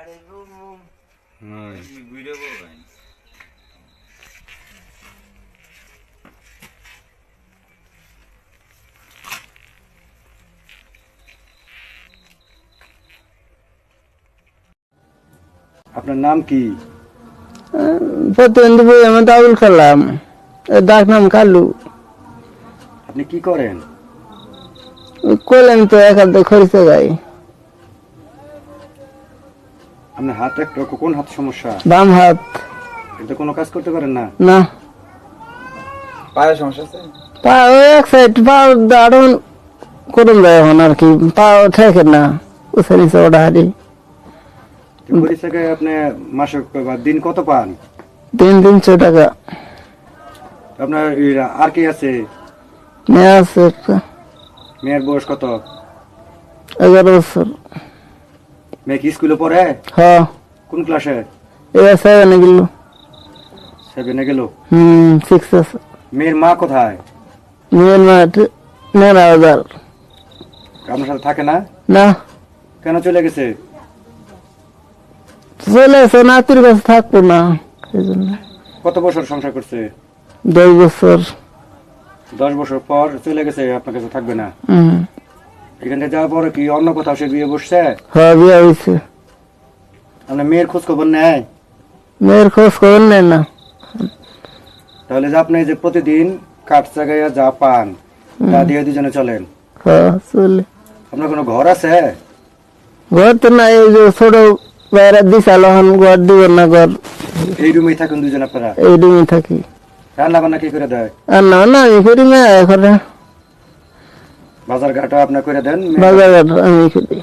আপনার নাম কি? প্রতিবন্ধী বই আমি আবুল কালাম, ডাক নাম কালু। আপনি কি করেন? করলেন তো একান্ত খরিতে যাই। আপনার হাত একটা কোন হাত সমস্যা? বাম হাত। এটা কোনো কাজ করতে পারেন না? না। পায়ের সমস্যা আছে? পা ওই এক সাইড পা দাঁড়ান করুন যায় এখন আর কি, পা ঠেকে না, উঠে নিচে ওটা হারি। পরিচাকে আপনি মাসে বা দিন কত পান? 300 টাকা। আপনার আর কি আছে? মেয়ে আছে একটা। মেয়ের বয়স কত? 11 বছর। মেয়ে কি স্কুলে পড়ে? হ্যাঁ। কোন ক্লাসে? এবার 7 গেল। 7 গেল। 6 আছে। মেয়ের মা কোথায়? মেয়ের মা নেরাদার। আপনার সাথে থাকে না? না। কেন চলে গেছে? চলে এসে নাতির কাছে থাকবো না এই জন্য। কত বছর সংসার করছে? 10 বছর। 10 বছর পর চলে গেছে, আপনার কাছে থাকবে না। এখানে যাওয়ার পরে কি অন্য কোথাও সে বিয়ে বসছে? হ্যাঁ, বিয়ে হয়েছে। আপনার মেয়ের খোঁজ খবর নেয়? মেয়ের খোঁজ খবর নেয় না। তাহলে যে আপনি যে প্রতিদিন কাঠ জায়গায় যা পান তা দিয়ে দুজনে চলেন? হ্যাঁ, চলে। আপনার কোনো ঘর আছে? ঘর তো না, এই যে ছোট বাইরে দিশাল ঘর দিব না, ঘর এই রুমেই থাকুন দুজন আপনারা? এই রুমে থাকি। রান্না বান্না কি করে দেয়? আর না না আমি করি না এখন। বাজার ঘাটও আপনার করে দেন? বাজার আমি করি।